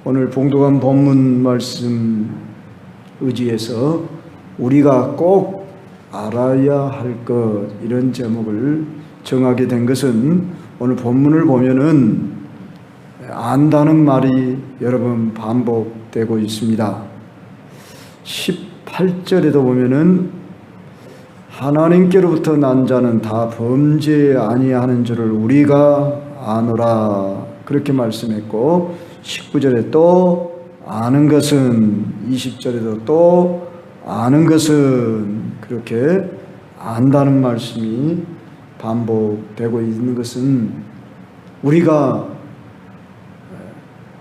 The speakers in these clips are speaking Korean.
오늘 봉독한 본문 말씀 의지해서 우리가 꼭 알아야 할 것, 이런 제목을 정하게 된 것은 오늘 본문을 보면은 안다는 말이 여러 번 반복되고 있습니다. 18절에도 보면은 하나님께로부터 난 자는 다 범죄 아니하는 줄을 우리가 아노라, 그렇게 말씀했고, 19절에 또 아는 것은, 20절에도 또 아는 것은, 그렇게 안다는 말씀이 반복되고 있는 것은 우리가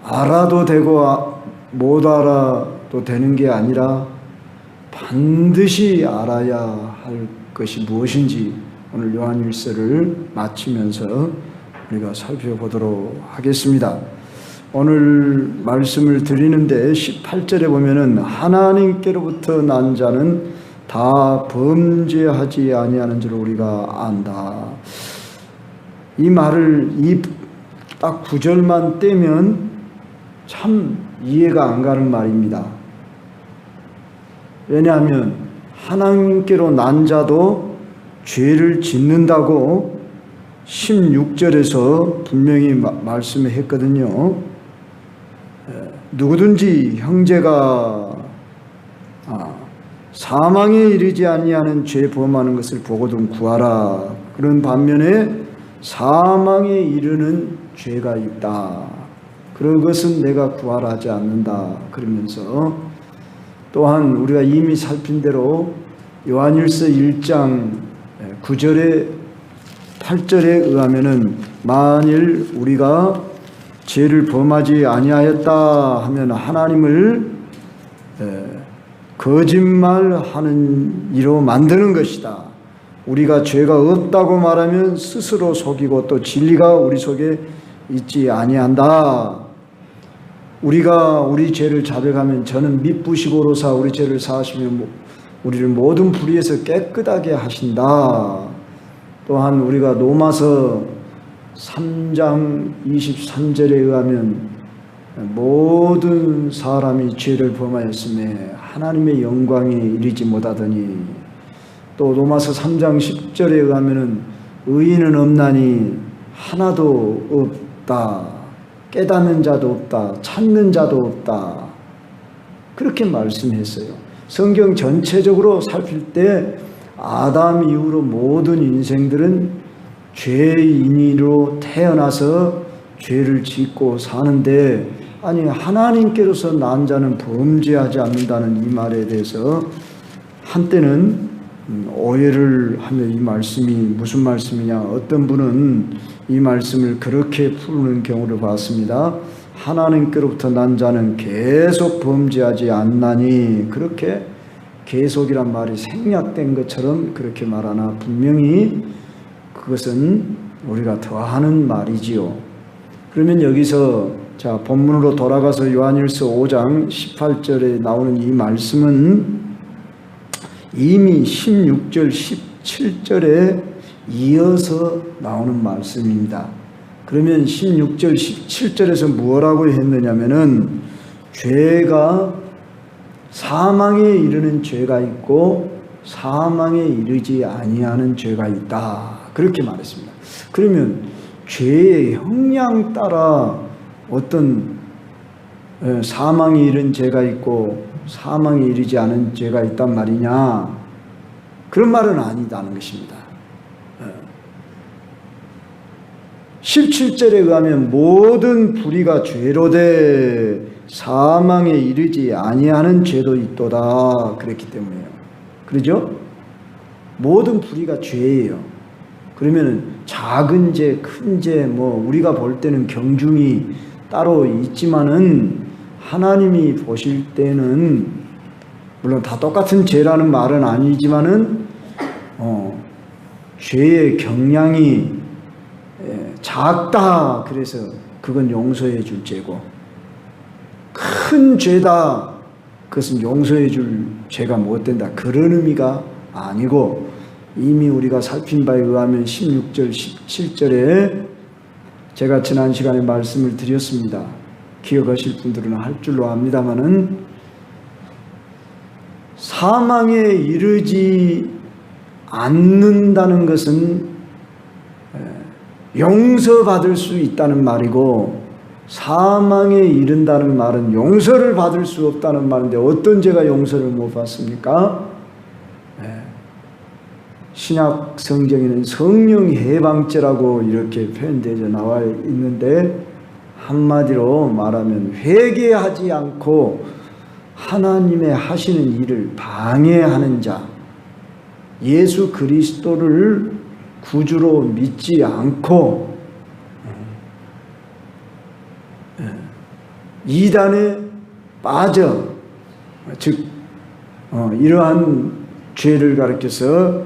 알아도 되고 못 알아도 되는 게 아니라 반드시 알아야 할 것이 무엇인지 오늘 요한일서를 마치면서 우리가 살펴보도록 하겠습니다. 오늘 말씀을 드리는데 18절에 보면은 하나님께로부터 난 자는 다 범죄하지 아니하는 줄 우리가 안다. 이 말을 딱 9절만 떼면 참 이해가 안 가는 말입니다. 왜냐하면 하나님께로 난 자도 죄를 짓는다고 16절에서 분명히 말씀했거든요. 누구든지 형제가 사망에 이르지 아니하는 죄 범하는 것을 보거든 구하라. 그런 반면에 사망에 이르는 죄가 있다. 그것은 내가 구하라 하지 않는다. 그러면서 또한 우리가 이미 살핀 대로 요한일서 1장 9절에 8절에 의하면은 만일 우리가 죄를 범하지 아니하였다 하면 하나님을 거짓말하는 이로 만드는 것이다. 우리가 죄가 없다고 말하면 스스로 속이고 또 진리가 우리 속에 있지 아니한다. 우리가 우리 죄를 자백하면 저는 미쁘시고로사 우리 죄를 사하시며 우리를 모든 불의에서 깨끗하게 하신다. 또한 우리가 로마서 3장 23절에 의하면 모든 사람이 죄를 범하였음에 하나님의 영광에 이르지 못하더니, 또 로마서 3장 10절에 의하면 의인은 없나니 하나도 없다. 깨닫는 자도 없다. 찾는 자도 없다. 그렇게 말씀했어요. 성경 전체적으로 살필 때 아담 이후로 모든 인생들은 죄인으로 태어나서 죄를 짓고 사는데, 아니 하나님께로서 난 자는 범죄하지 않는다는 이 말에 대해서 한때는 오해를 하며 이 말씀이 무슨 말씀이냐, 어떤 분은 이 말씀을 그렇게 푸는 경우를 봤습니다. 하나님께로부터 난 자는 계속 범죄하지 않나니, 그렇게 계속이란 말이 생략된 것처럼 그렇게 말하나 분명히 그것은 우리가 더하는 말이지요. 그러면 여기서 자 본문으로 돌아가서 요한일서 5장 18절에 나오는 이 말씀은 이미 16절 17절에 이어서 나오는 말씀입니다. 그러면 16절 17절에서 뭐라고 했느냐면은 죄가 사망에 이르는 죄가 있고 사망에 이르지 아니하는 죄가 있다. 그렇게 말했습니다. 그러면 죄의 형량 따라 어떤 사망에 이른 죄가 있고 사망에 이르지 않은 죄가 있단 말이냐, 그런 말은 아니다는 것입니다. 17절에 의하면 모든 불의가 죄로 돼 사망에 이르지 아니하는 죄도 있도다. 그랬기 때문에요. 그러죠? 모든 불의가 죄예요. 그러면 작은 죄, 큰 죄, 우리가 볼 때는 경중이 따로 있지만은 하나님이 보실 때는 물론 다 똑같은 죄라는 말은 아니지만은 죄의 경량이 작다. 그래서 그건 용서해 줄 죄고, 큰 죄다. 그것은 용서해 줄 죄가 못 된다. 그런 의미가 아니고, 이미 우리가 살핀 바에 의하면 16절 17절에 제가 지난 시간에 말씀을 드렸습니다. 기억하실 분들은 할 줄로 압니다마는 사망에 이르지 않는다는 것은 용서받을 수 있다는 말이고, 사망에 이른다는 말은 용서를 받을 수 없다는 말인데 어떤 죄가 용서를 못 받습니까? 신약 성경에는 성령 해방죄라고 이렇게 표현되어 나와 있는데, 한마디로 말하면 회개하지 않고 하나님의 하시는 일을 방해하는 자, 예수 그리스도를 구주로 믿지 않고 이단에 빠져, 즉 이러한 죄를 가리켜서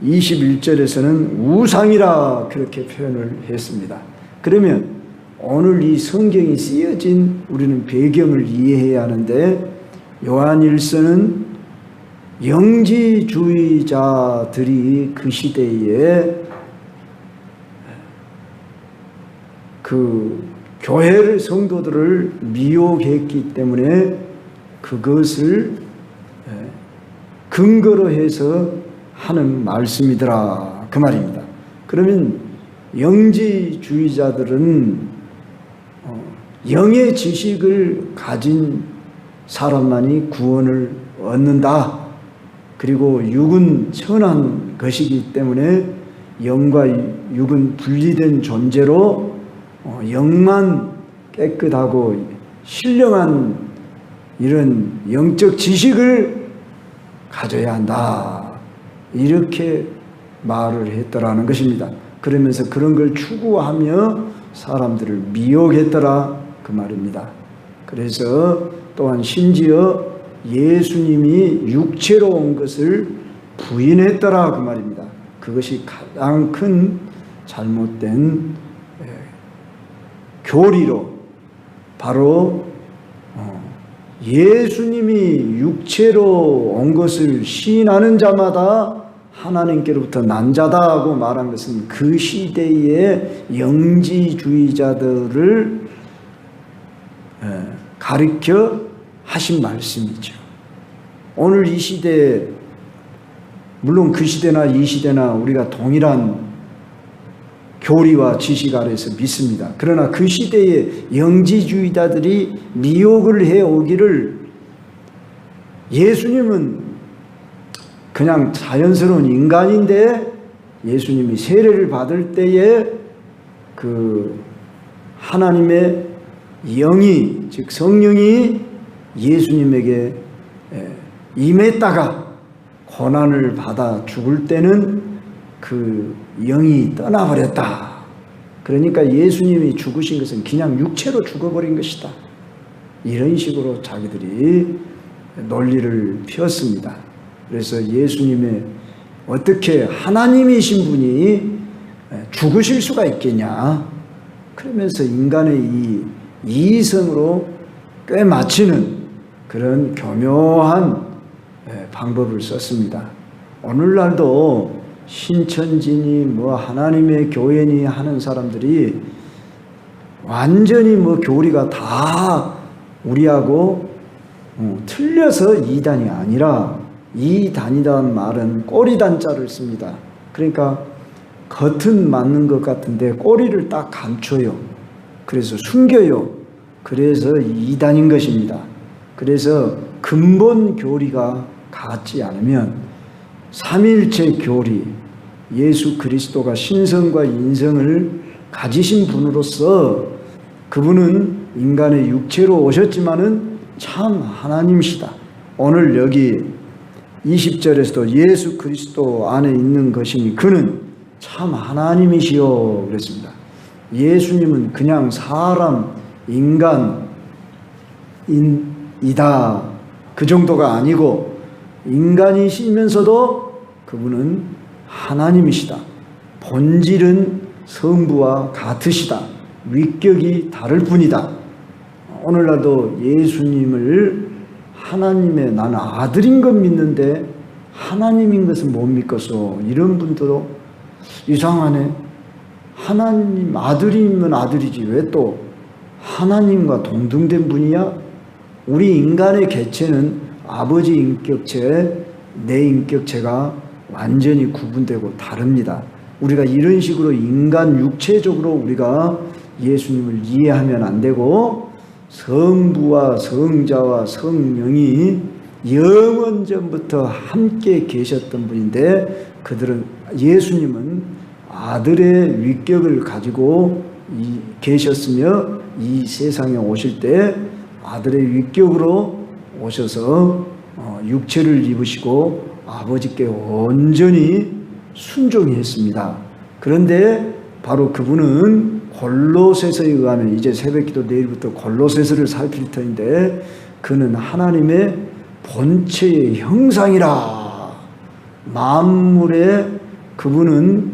21절에서는 우상이라 그렇게 표현을 했습니다. 그러면 오늘 이 성경이 쓰여진 우리는 배경을 이해해야 하는데, 요한일서는 영지주의자들이 그 시대에 그 교회를, 성도들을 미혹했기 때문에 그것을 근거로 해서 하는 말씀이더라 그 말입니다. 그러면 영지주의자들은 영의 지식을 가진 사람만이 구원을 얻는다. 그리고 육은 천한 것이기 때문에 영과 육은 분리된 존재로 영만 깨끗하고 신령한 이런 영적 지식을 가져야 한다. 이렇게 말을 했더라는 것입니다. 그러면서 그런 걸 추구하며 사람들을 미혹했더라 그 말입니다. 그래서 또한 심지어 예수님이 육체로 온 것을 부인했더라 그 말입니다. 그것이 가장 큰 잘못된 교리로, 바로 예수님이 육체로 온 것을 시인하는 자마다 하나님께로부터 난 자다고 말한 것은 그 시대의 영지주의자들을 가리켜 하신 말씀이죠. 오늘 이 시대에, 물론 그 시대나 이 시대나 우리가 동일한 교리와 지식 아래서 믿습니다. 그러나 그 시대의 영지주의자들이 미혹을 해오기를, 예수님은 그냥 자연스러운 인간인데 예수님이 세례를 받을 때에 그 하나님의 영이, 즉 성령이 예수님에게 임했다가 고난을 받아 죽을 때는 그 영이 떠나버렸다. 그러니까 예수님이 죽으신 것은 그냥 육체로 죽어버린 것이다. 이런 식으로 자기들이 논리를 폈습니다. 그래서 예수님의 어떻게 하나님이신 분이 죽으실 수가 있겠냐, 그러면서 인간의 이 이성으로 꿰맞추는 그런 교묘한 방법을 썼습니다. 오늘날도 신천지니 뭐 하나님의 교회니 하는 사람들이 완전히 뭐 교리가 다 우리하고 틀려서 이단이 아니라, 이단이라는 말은 꼬리단자를 씁니다. 그러니까 겉은 맞는 것 같은데 꼬리를 딱 감춰요. 그래서 숨겨요. 그래서 이단인 것입니다. 그래서 근본 교리가 같지 않으면, 삼일체 교리, 예수 그리스도가 신성과 인성을 가지신 분으로서 그분은 인간의 육체로 오셨지만은 참 하나님이시다. 오늘 여기 20절에서도 예수 그리스도 안에 있는 것이니 그는 참 하나님이시요 그랬습니다. 예수님은 그냥 사람, 인간이다 그 정도가 아니고, 인간이시면서도 그분은 하나님이시다. 본질은 성부와 같으시다. 위격이 다를 뿐이다. 오늘날도 예수님을 하나님의, 나는 아들인 것 믿는데 하나님인 것은 못 믿겠어, 이런 분들도 이상하네. 하나님 아들이면 아들이지 왜 또 하나님과 동등된 분이야? 우리 인간의 개체는 아버지 인격체, 내 인격체가 완전히 구분되고 다릅니다. 우리가 이런 식으로 인간 육체적으로 우리가 예수님을 이해하면 안 되고, 성부와 성자와 성령이 영원전부터 함께 계셨던 분인데, 그들은, 예수님은 아들의 위격을 가지고 계셨으며 이 세상에 오실 때 아들의 위격으로 오셔서 육체를 입으시고 아버지께 온전히 순종히 했습니다. 그런데 바로 그분은 골로새서에 의하면, 이제 새벽기도 내일부터 골로새서를 살필 터인데, 그는 하나님의 본체의 형상이라, 만물의 그분은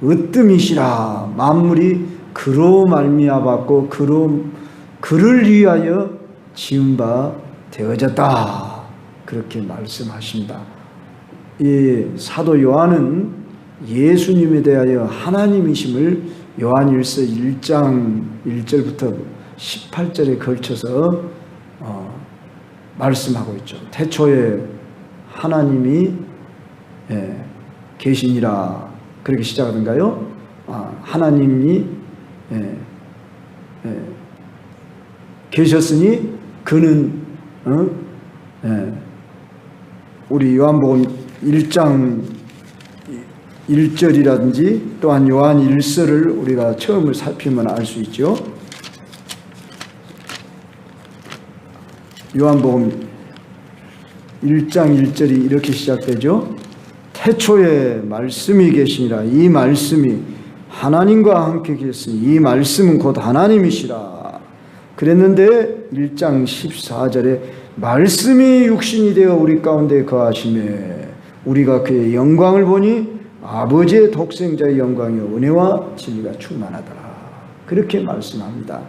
으뜸이시라, 만물이 그로 말미암았고 그를 위하여 지은 바 되어졌다, 그렇게 말씀하십니다. 이 사도 요한은 예수님에 대하여 하나님이심을 요한일서 1장 1절부터 18절에 걸쳐서 말씀하고 있죠. 태초에 하나님이 계시니라, 그렇게 시작하던가요? 하나님이 계셨으니 그는 우리 요한복음 1장 1절이라든지 또한 요한 1서를 우리가 처음을 살피면 알 수 있죠. 요한복음 1장 1절이 이렇게 시작되죠. 태초에 말씀이 계시니라, 이 말씀이 하나님과 함께 계셨으니 이 말씀은 곧 하나님이시라 그랬는데, 1장 14절에 말씀이 육신이 되어 우리 가운데 거하시매 우리가 그의 영광을 보니 아버지의 독생자의 영광이요 은혜와 진리가 충만하더라, 그렇게 말씀합니다.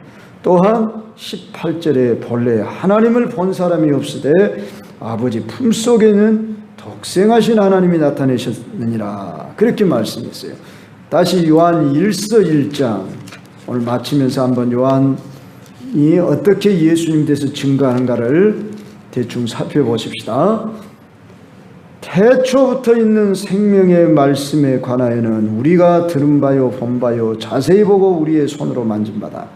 또한 18절에 본래 하나님을 본 사람이 없으되 아버지 품속에는 독생하신 하나님이 나타내셨느니라, 그렇게 말씀했어요. 다시 요한 1서 1장, 오늘 마치면서 한번 요한이 어떻게 예수님 대해서 증거하는가를 대충 살펴보십시다. 태초부터 있는 생명의 말씀에 관하여는 우리가 들은 바요 본 바요 자세히 보고 우리의 손으로 만진 바다.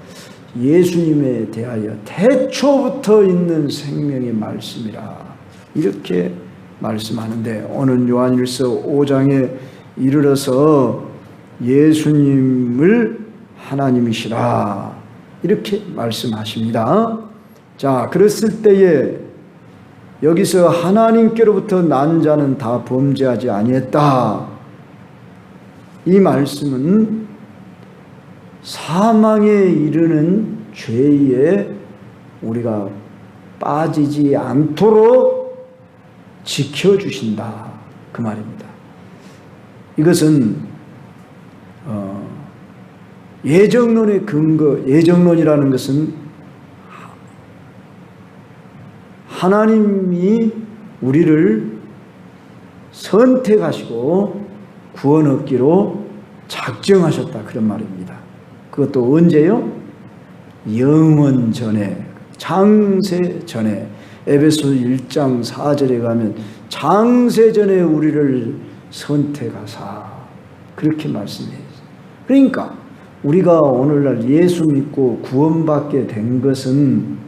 예수님에 대하여 태초부터 있는 생명의 말씀이라, 이렇게 말씀하는데, 오늘 요한일서 5장에 이르러서 예수님을 하나님이시라 이렇게 말씀하십니다. 자, 그랬을 때에 여기서 하나님께로부터 난 자는 다 범죄하지 아니했다, 이 말씀은 사망에 이르는 죄에 우리가 빠지지 않도록 지켜주신다, 그 말입니다. 이것은 예정론의 근거, 예정론이라는 것은 하나님이 우리를 선택하시고 구원 얻기로 작정하셨다, 그런 말입니다. 그것도 언제요? 영원 전에, 창세 전에. 에베소 1장 4절에 가면 창세 전에 우리를 선택하사, 그렇게 말씀해요. 그러니까 우리가 오늘날 예수 믿고 구원받게 된 것은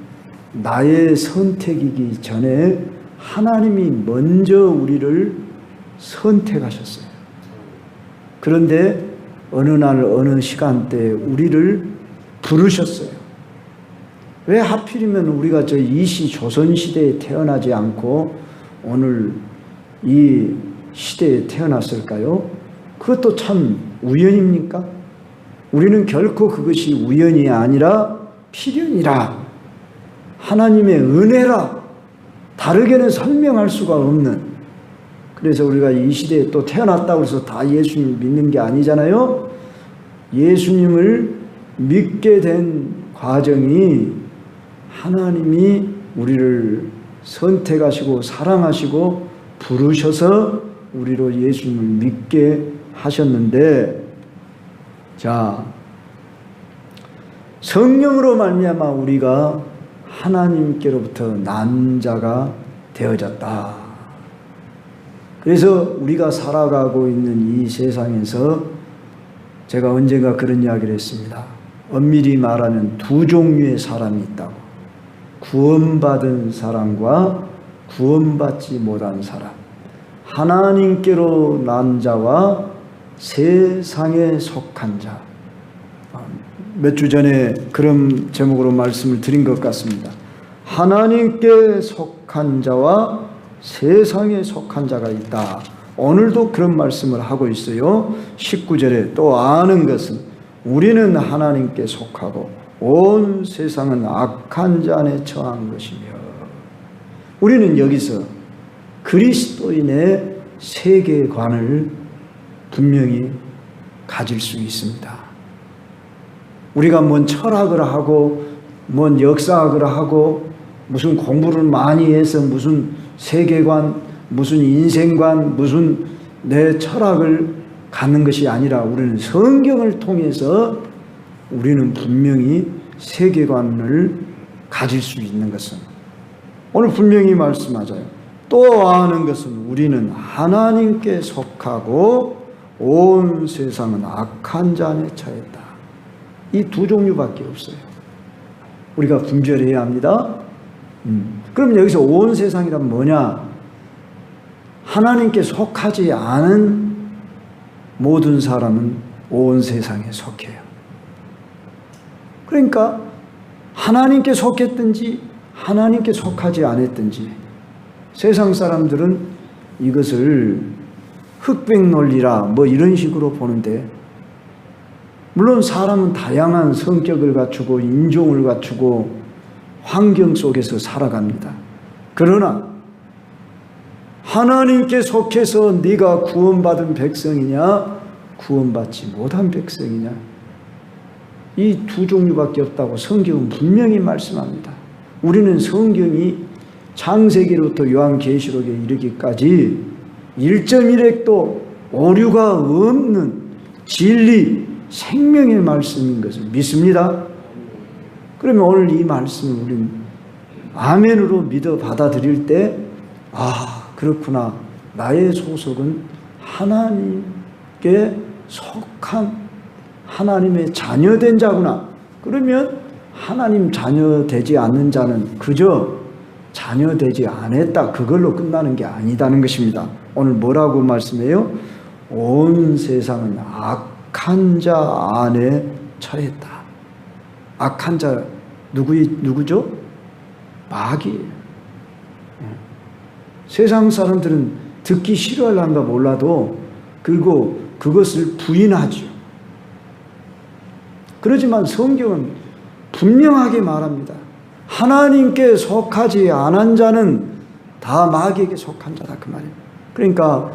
나의 선택이기 전에 하나님이 먼저 우리를 선택하셨어요. 그런데 어느 날 어느 시간대에 우리를 부르셨어요. 왜 하필이면 우리가 이 조선시대에 태어나지 않고 오늘 이 시대에 태어났을까요? 그것도 참 우연입니까? 우리는 결코 그것이 우연이 아니라 필연이라, 하나님의 은혜라, 다르게는 설명할 수가 없는. 그래서 우리가 이 시대에 또 태어났다고 해서 다 예수님 믿는 게 아니잖아요. 예수님을 믿게 된 과정이 하나님이 우리를 선택하시고 사랑하시고 부르셔서 우리로 예수님을 믿게 하셨는데, 자, 성령으로 말미암아 우리가 하나님께로부터 난 자가 되어졌다. 그래서 우리가 살아가고 있는 이 세상에서 제가 언젠가 그런 이야기를 했습니다. 엄밀히 말하면 두 종류의 사람이 있다고. 구원받은 사람과 구원받지 못한 사람. 하나님께로 난 자와 세상에 속한 자. 몇 주 전에 그런 제목으로 말씀을 드린 것 같습니다. 하나님께 속한 자와 세상에 속한 자가 있다. 오늘도 그런 말씀을 하고 있어요. 19절에 또 아는 것은 우리는 하나님께 속하고 온 세상은 악한 자 안에 처한 것이며, 우리는 여기서 그리스도인의 세계관을 분명히 가질 수 있습니다. 우리가 뭔 철학을 하고 뭔 역사학을 하고 무슨 공부를 많이 해서 무슨 세계관, 무슨 인생관, 무슨 내 철학을 갖는 것이 아니라 우리는 성경을 통해서 우리는 분명히 세계관을 가질 수 있는 것은, 오늘 분명히 말씀하자요. 또 아는 것은 우리는 하나님께 속하고 온 세상은 악한 자 안에 처했다. 이 두 종류밖에 없어요. 우리가 분별해야 합니다. 그럼 여기서 온 세상이란 뭐냐? 하나님께 속하지 않은 모든 사람은 온 세상에 속해요. 그러니까 하나님께 속했든지 하나님께 속하지 않았든지 세상 사람들은 이것을 흑백 논리라 뭐 이런 식으로 보는데, 물론 사람은 다양한 성격을 갖추고 인종을 갖추고 환경 속에서 살아갑니다. 그러나 하나님께 속해서 네가 구원받은 백성이냐 구원받지 못한 백성이냐, 이 두 종류밖에 없다고 성경은 분명히 말씀합니다. 우리는 성경이 창세기로부터 요한계시록에 이르기까지 1.1획도 오류가 없는 진리, 생명의 말씀인 것을 믿습니다. 그러면 오늘 이 말씀을 우리는 아멘으로 믿어 받아들일 때, 아, 그렇구나. 나의 소속은 하나님께 속한 하나님의 자녀된 자구나. 그러면 하나님 자녀되지 않는 자는 그저 자녀되지 않았다, 그걸로 끝나는 게 아니다는 것입니다. 오늘 뭐라고 말씀해요? 온 세상은 악한 자 안에 처했다. 악한 자 누구죠? 마귀예요. 세상 사람들은 듣기 싫어할란가 몰라도 그리고 그것을 부인하죠. 그렇지만 성경은 분명하게 말합니다. 하나님께 속하지 않은 자는 다 마귀에게 속한 자다, 그 말입니다. 그러니까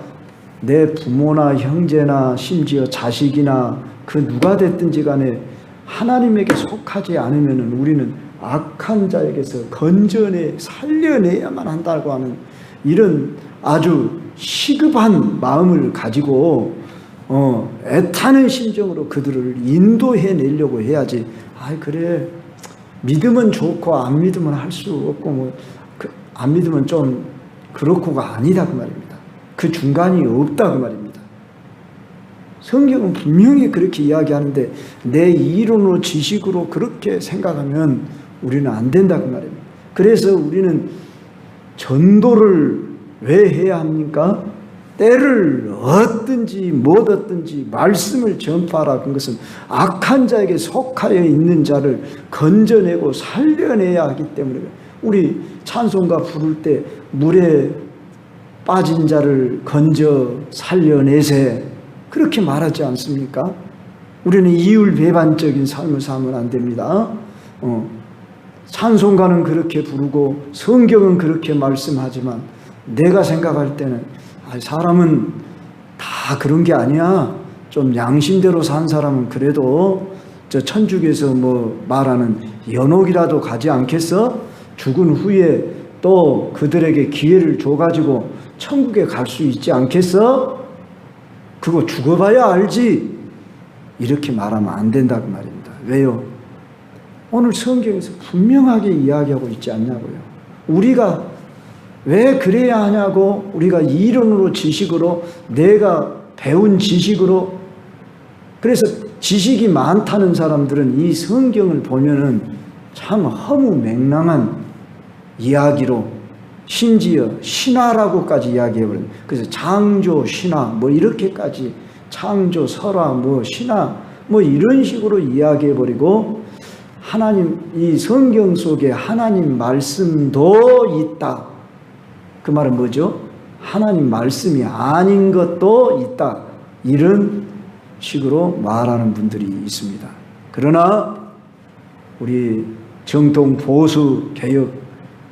내 부모나 형제나 심지어 자식이나 그 누가 됐든지 간에 하나님에게 속하지 않으면 우리는 악한 자에게서 건져내 살려내야만 한다고 하는 이런 아주 시급한 마음을 가지고 애타는 심정으로 그들을 인도해 내려고 해야지. 아, 그래, 믿으면 좋고 안 믿으면 할 수 없고 안 믿으면 좀 그렇고가 아니다, 그 말입니다. 그 중간이 없다, 그 말입니다. 성경은 분명히 그렇게 이야기하는데 내 이론으로 지식으로 그렇게 생각하면 우리는 안 된다, 그 말입니다. 그래서 우리는 전도를 왜 해야 합니까? 때를 얻든지 못 얻든지 말씀을 전파하라. 그것은 악한 자에게 속하여 있는 자를 건져내고 살려내야 하기 때문에, 우리 찬송가 부를 때 물에 빠진 자를 건져 살려내세, 그렇게 말하지 않습니까? 우리는 이율배반적인 삶을 살면 안 됩니다. 찬송가는 그렇게 부르고 성경은 그렇게 말씀하지만 내가 생각할 때는 사람은 다 그런 게 아니야. 좀 양심대로 산 사람은 그래도 저 천주교에서 뭐 말하는 연옥이라도 가지 않겠어? 죽은 후에 또 그들에게 기회를 줘가지고 천국에 갈 수 있지 않겠어? 그거 죽어봐야 알지. 이렇게 말하면 안 된다고 말입니다. 왜요? 오늘 성경에서 분명하게 이야기하고 있지 않냐고요. 우리가 왜 그래야 하냐고, 우리가 이론으로 지식으로 내가 배운 지식으로, 그래서 지식이 많다는 사람들은 이 성경을 보면은 참 허무맹랑한 이야기로, 심지어 신화라고까지 이야기해버려요. 그래서 창조 신화 뭐 이렇게까지, 창조 설화 뭐 신화 뭐 이런 식으로 이야기해버리고, 하나님, 이 성경 속에 하나님 말씀도 있다. 그 말은 뭐죠? 하나님 말씀이 아닌 것도 있다. 이런 식으로 말하는 분들이 있습니다. 그러나 우리 정통 보수 개혁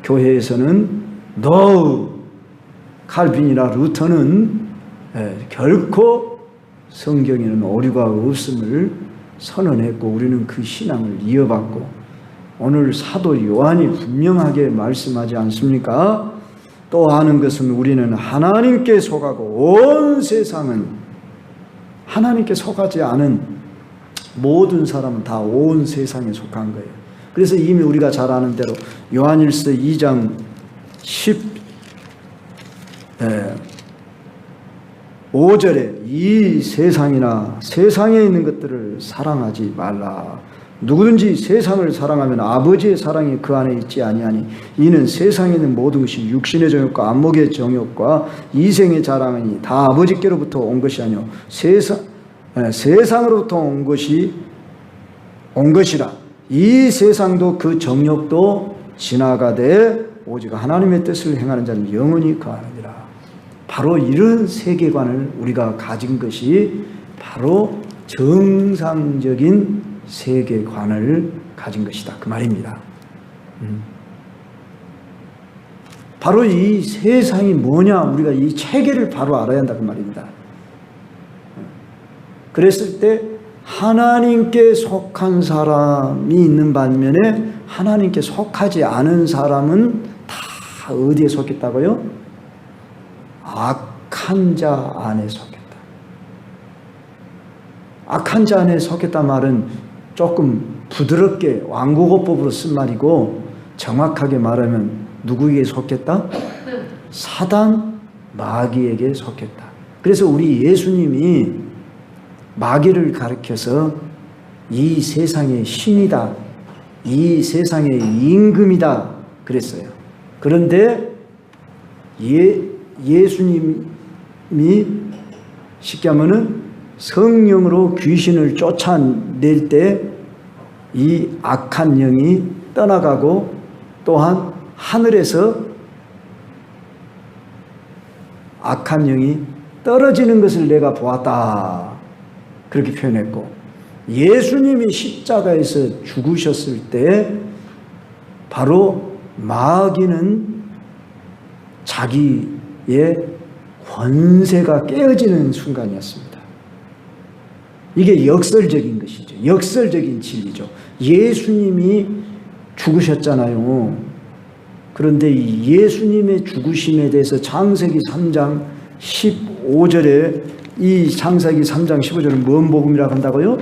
교회에서는 칼빈이나 루터는 결코 성경에는 오류가 없음을 선언했고, 우리는 그 신앙을 이어받고, 오늘 사도 요한이 분명하게 말씀하지 않습니까? 또 아는 것은 우리는 하나님께 속하고 온 세상은, 하나님께 속하지 않은 모든 사람은 다 온 세상에 속한 거예요. 그래서 이미 우리가 잘 아는 대로 요한일서 2장 15절에 이 세상이나 세상에 있는 것들을 사랑하지 말라. 누구든지 세상을 사랑하면 아버지의 사랑이 그 안에 있지 아니하니, 이는 세상에 있는 모든 것이 육신의 정욕과 안목의 정욕과 이생의 자랑이니 다 아버지께로부터 온 것이 아니요 세상으로부터 온 것이라. 이 세상도 그 정욕도 지나가되 오직 하나님의 뜻을 행하는 자는 영원히 거하느니라. 바로 이런 세계관을 우리가 가진 것이 바로 정상적인 세계관을 가진 것이다, 그 말입니다. 바로 이 세상이 뭐냐, 우리가 이 체계를 바로 알아야 한다, 그 말입니다. 그랬을 때 하나님께 속한 사람이 있는 반면에 하나님께 속하지 않은 사람은 다 어디에 속했다고요? 악한 자 안에 속했다. 악한 자 안에 속했단 말은 조금 부드럽게 완국어법으로 쓴 말이고, 정확하게 말하면 누구에게 속했다? 사단, 마귀에게 속했다. 그래서 우리 예수님이 마귀를 가리켜서 이 세상의 신이다, 이 세상의 임금이다 그랬어요. 그런데 예수님이 쉽게 하면은 성령으로 귀신을 쫓아낼 때 이 악한 영이 떠나가고, 또한 하늘에서 악한 영이 떨어지는 것을 내가 보았다, 그렇게 표현했고, 예수님이 십자가에서 죽으셨을 때 바로 마귀는 자기의 권세가 깨어지는 순간이었습니다. 이게 역설적인 것이죠. 역설적인 진리죠. 예수님이 죽으셨잖아요. 그런데 이 예수님의 죽으심에 대해서 창세기 3장 15절에, 이 창세기 3장 15절은 뭔 복음이라고 한다고요?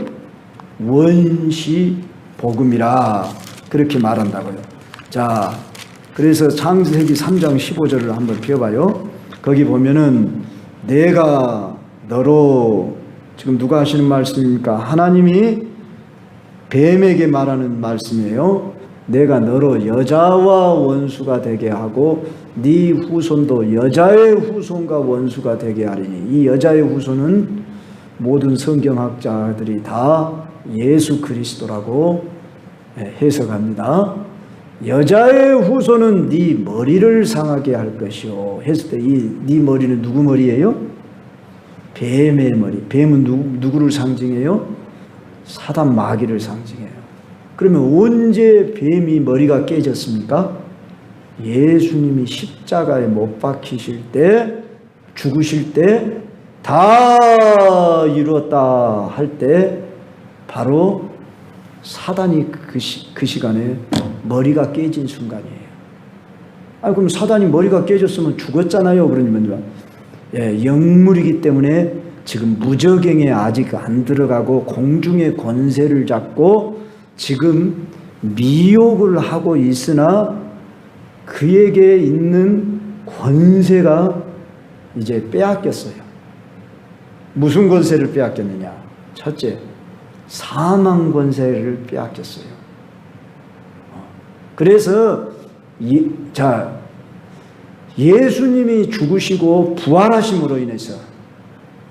원시 복음이라 그렇게 말한다고요. 자, 그래서 창세기 3장 15절을 한번 펴봐요. 거기 보면은 내가 너로, 지금 누가 하시는 말씀입니까? 하나님이 뱀에게 말하는 말씀이에요. 내가 너로 여자와 원수가 되게 하고 네 후손도 여자의 후손과 원수가 되게 하리니, 이 여자의 후손은 모든 성경학자들이 다 예수 그리스도라고 해석합니다. 여자의 후손은 네 머리를 상하게 할 것이요 했을 때, 이 네 머리는 누구 머리예요? 뱀의 머리. 뱀은 누구를 상징해요? 사단 마귀를 상징해요. 그러면 언제 뱀이 머리가 깨졌습니까? 예수님이 십자가에 못 박히실 때, 죽으실 때, 다 이루었다 할 때 바로 사단이 그 시간에 머리가 깨진 순간이에요. 그럼 사단이 머리가 깨졌으면 죽었잖아요. 그러면 영물이기 때문에 지금 무저갱에 아직 안 들어가고 공중의 권세를 잡고 지금 미혹을 하고 있으나 그에게 있는 권세가 이제 빼앗겼어요. 무슨 권세를 빼앗겼느냐? 첫째, 사망 권세를 빼앗겼어요. 그래서 예수님이 죽으시고 부활하심으로 인해서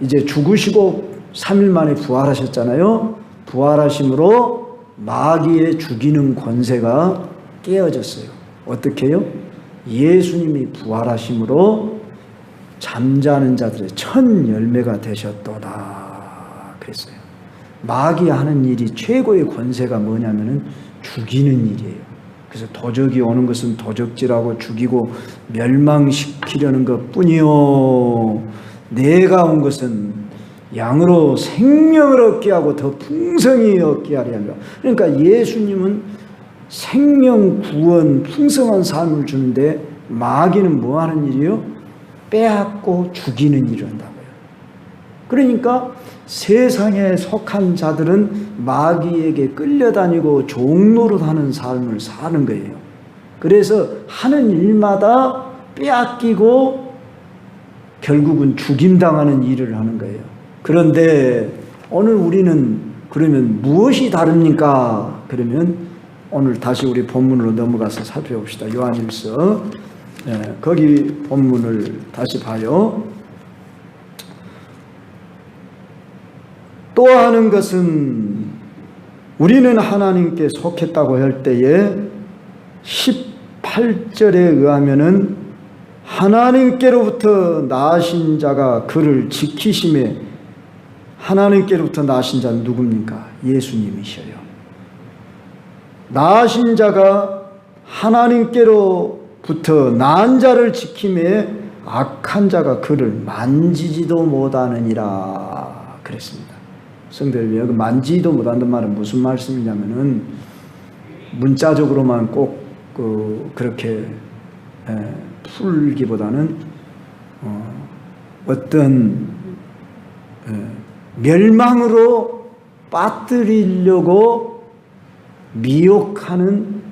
이제 죽으시고 3일 만에 부활하셨잖아요. 부활하심으로 마귀의 죽이는 권세가 깨어졌어요. 어떻게 해요? 예수님이 부활하심으로 잠자는 자들의 첫 열매가 되셨도다 그랬어요. 마귀 하는 일이 최고의 권세가 뭐냐면은 죽이는 일이에요. 그래서 도적이 오는 것은 도적질하고 죽이고 멸망시키려는 것 뿐이요, 내가 온 것은 양으로 생명을 얻게 하고 더 풍성히 얻게 하려 합니다. 그러니까 예수님은 생명, 구원, 풍성한 삶을 주는데 마귀는 뭐 하는 일이요? 빼앗고 죽이는 일을 한다고요. 그러니까 세상에 속한 자들은 마귀에게 끌려다니고 종노릇하는 삶을 사는 거예요. 그래서 하는 일마다 빼앗기고 결국은 죽임당하는 일을 하는 거예요. 그런데 오늘 우리는 그러면 무엇이 다릅니까? 그러면 오늘 다시 우리 본문으로 넘어가서 살펴봅시다. 요한일서, 거기 본문을 다시 봐요. 또 하는 것은 우리는 하나님께 속했다고 할 때에 18절에 의하면은 하나님께로부터 나신 자가 그를 지키심에, 하나님께로부터 나신 자는 누굽니까? 예수님이셔요. 나신 자가 하나님께로부터 난 자를 지킴에 악한 자가 그를 만지지도 못하느니라 그랬습니다. 성도들, 여기 만지지도 못한다는 말은 무슨 말씀이냐면은 문자적으로만 꼭 그렇게 풀기보다는 어떤 멸망으로 빠뜨리려고 미혹하는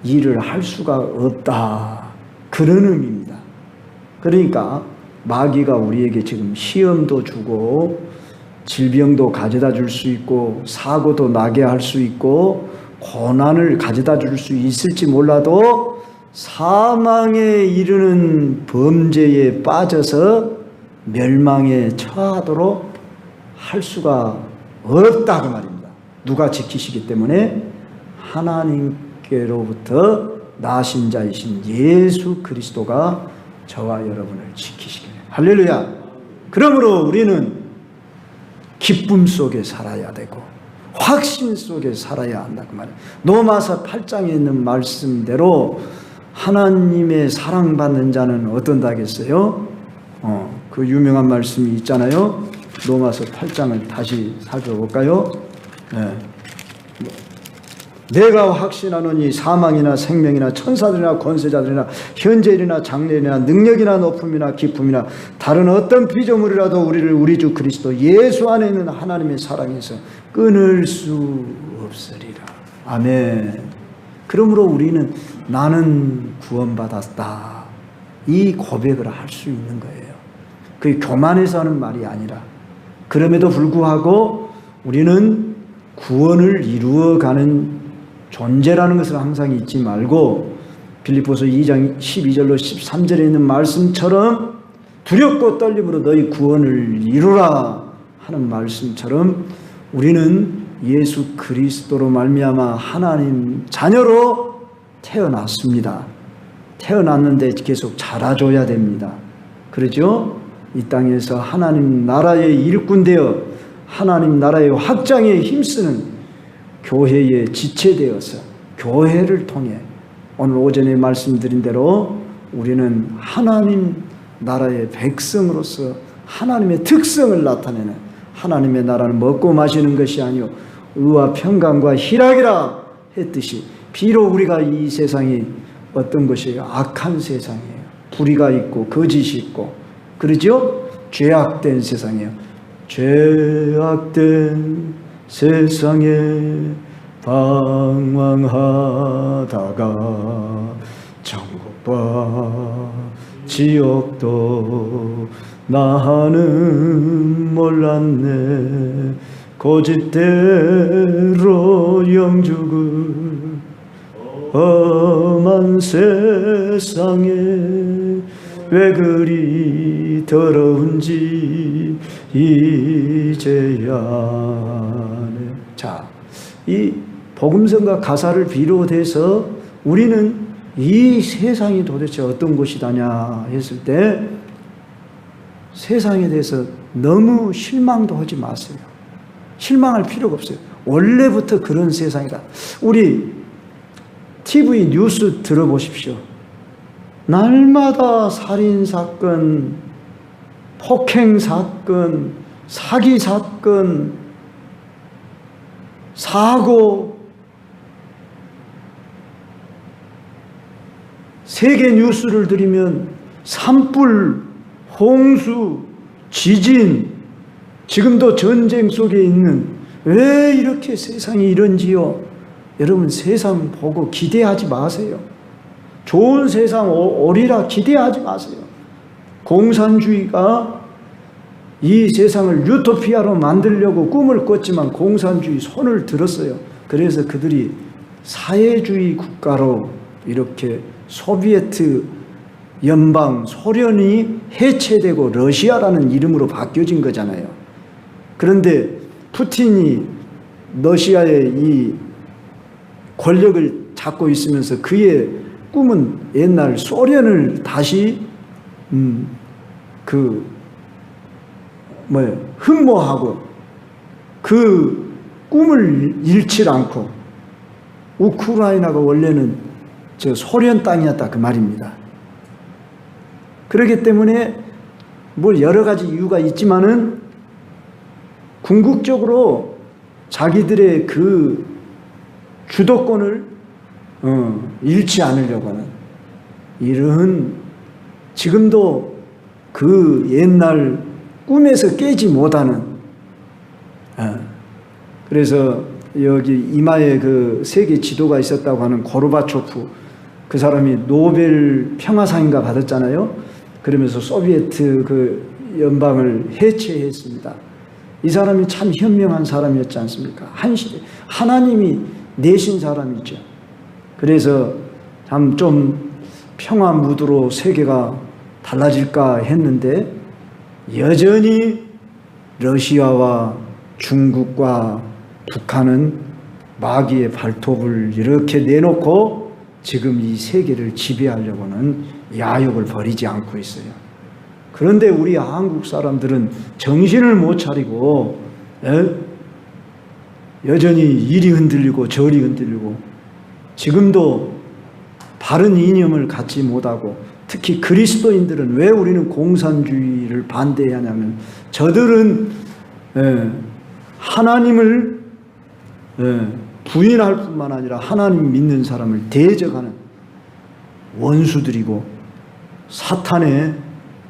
일을 할 수가 없다, 그런 의미입니다. 그러니까 마귀가 우리에게 지금 시험도 주고 질병도 가져다 줄 수 있고 사고도 나게 할 수 있고 고난을 가져다 줄 수 있을지 몰라도 사망에 이르는 범죄에 빠져서 멸망에 처하도록 할 수가 없다고 말입니다. 누가 지키시기 때문에? 하나님께로부터 나신 자이신 예수 그리스도가 저와 여러분을 지키시기를. 할렐루야. 그러므로 우리는 기쁨 속에 살아야 되고 확신 속에 살아야 한다 그 말이에요. 로마서 8장에 있는 말씀대로 하나님의 사랑받는 자는 어떤다 하겠어요? 그 유명한 말씀이 있잖아요. 로마서 8장을 다시 살펴볼까요? 내가 확신하노니 사망이나 생명이나 천사들이나 권세자들이나 현재일이나 장래일이나 능력이나 높음이나 기쁨이나 다른 어떤 피조물이라도 우리를 우리 주 그리스도 예수 안에 있는 하나님의 사랑에서 끊을 수 없으리라. 아멘. 그러므로 우리는 나는 구원받았다, 이 고백을 할 수 있는 거예요. 그게 교만해서 하는 말이 아니라, 그럼에도 불구하고 우리는 구원을 이루어가는 존재라는 것을 항상 잊지 말고, 빌립보서 2장 12절로 13절에 있는 말씀처럼 두렵고 떨림으로 너희 구원을 이루라 하는 말씀처럼 우리는 예수 그리스도로 말미암아 하나님 자녀로 태어났습니다. 태어났는데 계속 자라줘야 됩니다. 그렇죠? 이 땅에서 하나님 나라의 일꾼 되어 하나님 나라의 확장에 힘쓰는 교회에 지체되어서 교회를 통해 오늘 오전에 말씀드린 대로 우리는 하나님 나라의 백성으로서 하나님의 특성을 나타내는, 하나님의 나라는 먹고 마시는 것이 아니요 의와 평강과 희락이라 했듯이, 비록 우리가 이 세상이 어떤 것이에요? 악한 세상이에요. 불의가 있고 거짓이 있고, 그러죠? 죄악된 세상이에요. 죄악된 세상에 방황하다가 천국과 지옥도 나는 몰랐네. 고집대로 영죽을 험한 세상에 왜 그리 더러운지 이제야 아네. 자, 이 복음성과 가사를 비롯해서 우리는 이 세상이 도대체 어떤 곳이다냐 했을 때 세상에 대해서 너무 실망도 하지 마세요. 실망할 필요가 없어요. 원래부터 그런 세상이다. 우리 TV 뉴스 들어보십시오. 날마다 살인사건, 폭행사건, 사기사건, 사고, 세계 뉴스를 들으면 산불, 홍수, 지진, 지금도 전쟁 속에 있는 왜 이렇게 세상이 이런지요? 여러분 세상 보고 기대하지 마세요. 좋은 세상 오리라 기대하지 마세요. 공산주의가 이 세상을 유토피아로 만들려고 꿈을 꿨지만 공산주의 손을 들었어요. 그래서 그들이 사회주의 국가로 이렇게 소비에트 연방 소련이 해체되고 러시아라는 이름으로 바뀌어진 거잖아요. 그런데 푸틴이 러시아의 이 권력을 잡고 있으면서 그의 꿈은 옛날 소련을 다시 흠모하고 그 꿈을 잃지 않고 우크라이나가 원래는 저 소련 땅이었다 그 말입니다. 그렇기 때문에 뭐 여러 가지 이유가 있지만은 궁극적으로 자기들의 그 주도권을 잃지 않으려고 하는 이런 지금도 그 옛날 꿈에서 깨지 못하는 그래서 여기 이마에 그 세계 지도가 있었다고 하는 고르바초프 그 사람이 노벨 평화상인가 받았잖아요. 그러면서 소비에트 그 연방을 해체했습니다. 이 사람이 참 현명한 사람이었지 않습니까? 한 시대 하나님이 내신 사람이죠. 그래서 참 좀 평화 무드로 세계가 달라질까 했는데 여전히 러시아와 중국과 북한은 마귀의 발톱을 이렇게 내놓고 지금 이 세계를 지배하려고는 야욕을 버리지 않고 있어요. 그런데 우리 한국 사람들은 정신을 못 차리고 여전히 이리 흔들리고 저리 흔들리고 지금도 바른 이념을 갖지 못하고 특히 그리스도인들은 왜 우리는 공산주의를 반대하냐면 저들은 하나님을 부인할 뿐만 아니라 하나님 믿는 사람을 대적하는 원수들이고 사탄의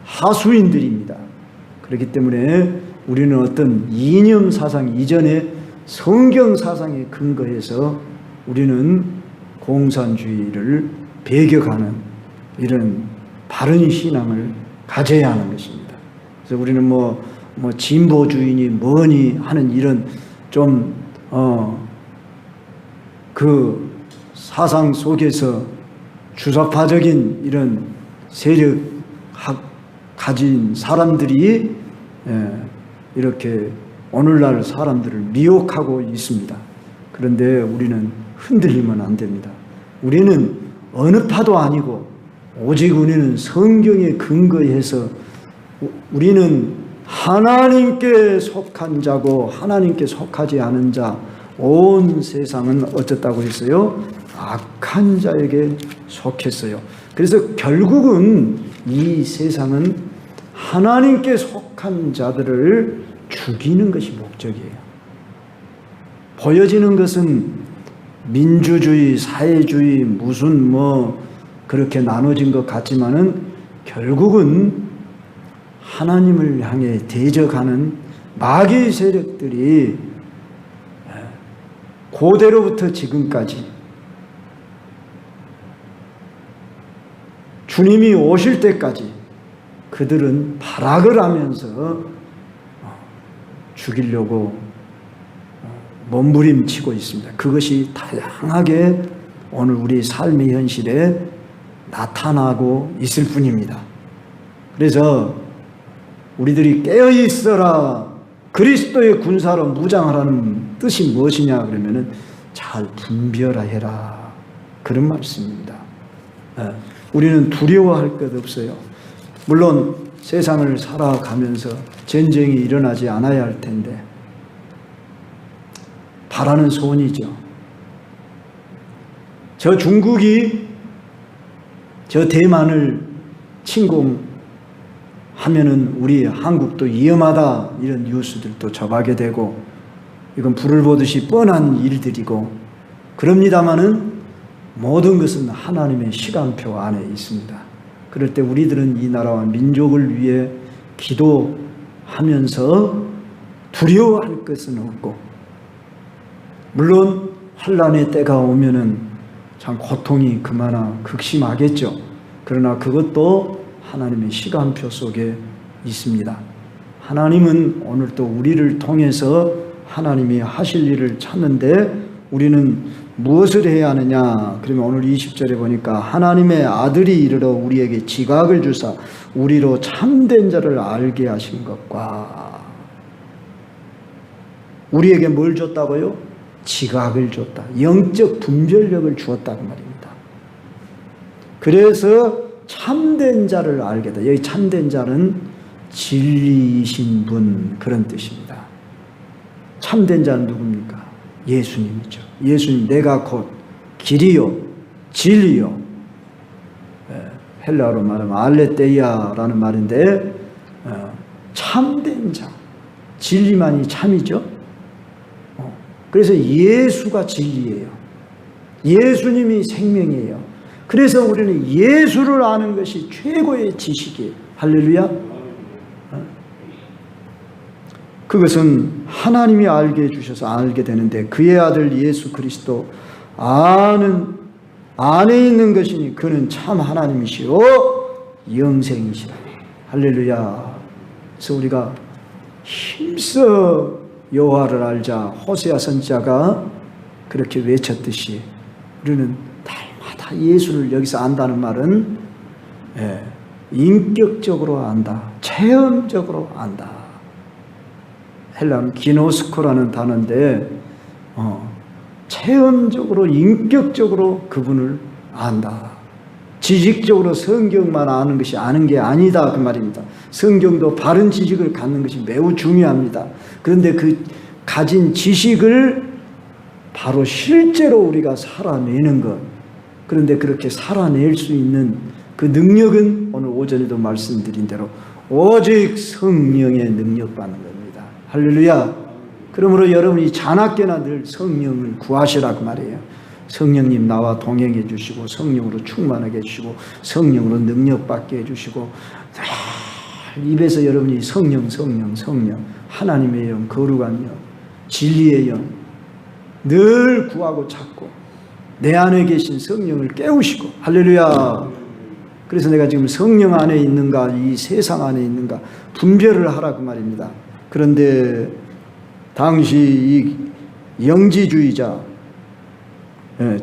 하수인들입니다. 그렇기 때문에 우리는 어떤 이념 사상 이전에 성경 사상에 근거해서 우리는 공산주의를 배격하는 이런 바른 신앙을 가져야 하는 것입니다. 그래서 우리는 뭐 진보주의니 뭐니 하는 이런 좀 그 사상 속에서 주사파적인 이런 세력 가진 사람들이 이렇게 오늘날 사람들을 미혹하고 있습니다. 그런데 우리는 흔들리면 안 됩니다. 우리는 어느 파도 아니고 오직 우리는 성경에 근거해서 우리는 하나님께 속한 자고 하나님께 속하지 않은 자 온 세상은 어쨌다고 했어요? 악한 자에게 속했어요. 그래서 결국은 이 세상은 하나님께 속한 자들을 죽이는 것이 목적이에요. 보여지는 것은 민주주의, 사회주의, 무슨 그렇게 나눠진 것 같지만은 결국은 하나님을 향해 대적하는 마귀 세력들이 고대로부터 지금까지 주님이 오실 때까지 그들은 발악을 하면서 죽이려고 몸부림치고 있습니다. 그것이 다양하게 오늘 우리 삶의 현실에 나타나고 있을 뿐입니다. 그래서 우리들이 깨어 있어라, 그리스도의 군사로 무장하라는 뜻이 무엇이냐 그러면은 잘 분별해라, 그런 말씀입니다. 우리는 두려워할 것 없어요. 물론 세상을 살아가면서 전쟁이 일어나지 않아야 할 텐데 바라는 소원이죠. 저 중국이 저 대만을 침공하면은 우리 한국도 위험하다, 이런 뉴스들도 접하게 되고, 이건 불을 보듯이 뻔한 일들이고 그럽니다마는 모든 것은 하나님의 시간표 안에 있습니다. 그럴 때 우리들은 이 나라와 민족을 위해 기도하면서 두려워할 것은 없고, 물론 환난의 때가 오면은 참 고통이 그마나 극심하겠죠. 그러나 그것도 하나님의 시간표 속에 있습니다. 하나님은 오늘 또 우리를 통해서 하나님이 하실 일을 찾는데 우리는 무엇을 해야 하느냐? 그러면 오늘 20절에 보니까 하나님의 아들이 이르러 우리에게 지각을 주사 우리로 참된 자를 알게 하신 것과, 우리에게 뭘 줬다고요? 지각을 줬다. 영적 분별력을 주었다고 말입니다. 그래서 참된 자를 알게 다. 여기 참된 자는 진리이신 분, 그런 뜻입니다. 참된 자는 누굽니까? 예수님이죠. 예수님, 내가 곧 길이요 진리요, 헬라어로 말하면 알레테이아라는 말인데 참된 자, 진리만이 참이죠. 그래서 예수가 진리예요. 예수님이 생명이에요. 그래서 우리는 예수를 아는 것이 최고의 지식이에요. 할렐루야. 그것은 하나님이 알게 해주셔서 알게 되는데, 그의 아들 예수 그리스도 안에 있는 것이니 그는 참 하나님이시요 영생이시라. 할렐루야. 그래서 우리가 힘써 여호와를 알자, 호세아 선지자가 그렇게 외쳤듯이 우리는 날마다 예수를 여기서 안다는 말은 인격적으로 안다, 체험적으로 안다. 헬라는 기노스코라는 단어인데 체험적으로, 인격적으로 그분을 안다. 지식적으로 성경만 아는 것이 아는 게 아니다, 그 말입니다. 성경도 바른 지식을 갖는 것이 매우 중요합니다. 그런데 그 가진 지식을 바로 실제로 우리가 살아내는 것, 그런데 그렇게 살아낼 수 있는 그 능력은 오늘 오전에도 말씀드린 대로 오직 성령의 능력 받는 겁니다. 할렐루야. 그러므로 여러분이 자나깨나 늘 성령을 구하시라고 말이에요. 성령님 나와 동행해 주시고 성령으로 충만하게 해주시고 성령으로 능력받게 해주시고, 입에서 여러분이 성령 하나님의 영, 거룩한 영, 진리의 영 늘 구하고 찾고 내 안에 계신 성령을 깨우시고, 할렐루야. 그래서 내가 지금 성령 안에 있는가 이 세상 안에 있는가 분별을 하라고 말입니다. 그런데 당시 이 영지주의자,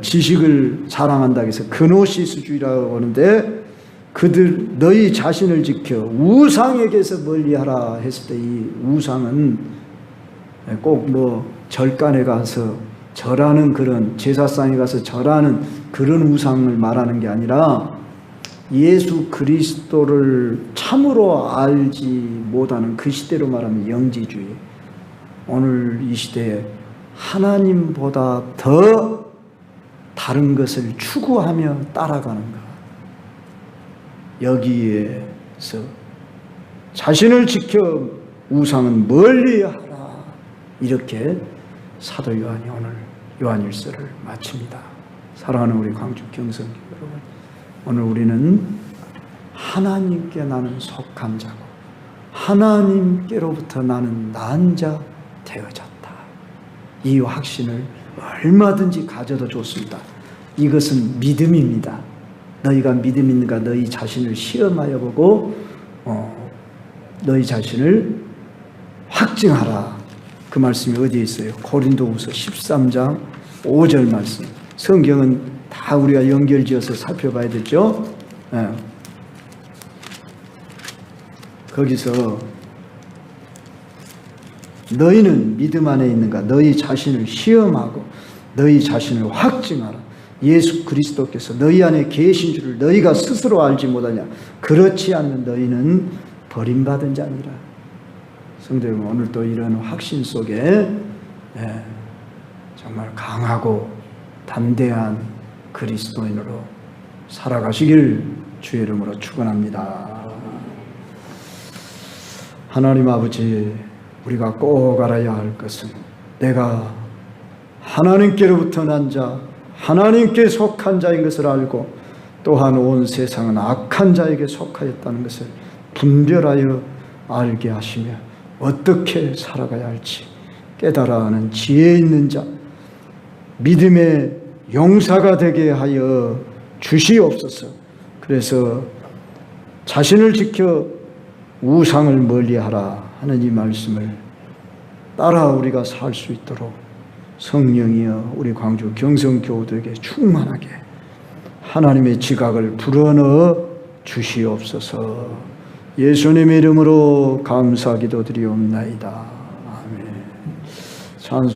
지식을 자랑한다고 해서 그노시스주의라고 하는데, 그들 너희 자신을 지켜 우상에게서 멀리하라 했을 때 이 우상은 꼭 뭐 절간에 가서 절하는, 그런 제사상에 가서 절하는 그런 우상을 말하는 게 아니라 예수 그리스도를 참으로 알지 못하는 그 시대로 말하면 영지주의. 오늘 이 시대에 하나님보다 더 다른 것을 추구하며 따라가는 것, 여기에서 자신을 지켜 우상은 멀리하라, 이렇게 사도 요한이 오늘 요한일서를 마칩니다. 사랑하는 우리 광주 경성 여러분, 오늘 우리는 하나님께 나는 속한 자고 하나님께로부터 나는 난 자 되어졌다, 이 확신을 얼마든지 가져도 좋습니다. 이것은 믿음입니다. 너희가 믿음 있는가 너희 자신을 시험하여 보고 너희 자신을 확증하라. 그 말씀이 어디에 있어요? 고린도후서 13장 5절 말씀. 성경은 다 우리가 연결지어서 살펴봐야 되죠. 네. 거기서 너희는 믿음 안에 있는가 너희 자신을 시험하고 너희 자신을 확증하라. 예수 그리스도께서 너희 안에 계신 줄을 너희가 스스로 알지 못하냐. 그렇지 않는 너희는 버림받은 자니라. 성도 여러분, 오늘도 이런 확신 속에 정말 강하고 담대한 그리스도인으로 살아가시길 주의 이름으로 축원합니다. 하나님 아버지, 우리가 꼭 알아야 할 것은 내가 하나님께로부터 난 자, 하나님께 속한 자인 것을 알고 또한 온 세상은 악한 자에게 속하였다는 것을 분별하여 알게 하시며 어떻게 살아가야 할지 깨달아 하는 지혜 있는 자, 믿음의 용사가 되게 하여 주시옵소서. 그래서 자신을 지켜 우상을 멀리하라 하는 이 말씀을 따라 우리가 살 수 있도록 성령이여 우리 광주 경성교우들에게 충만하게 하나님의 지각을 불어넣어 주시옵소서. 예수님의 이름으로 감사 기도드리옵나이다. 아멘. 찬송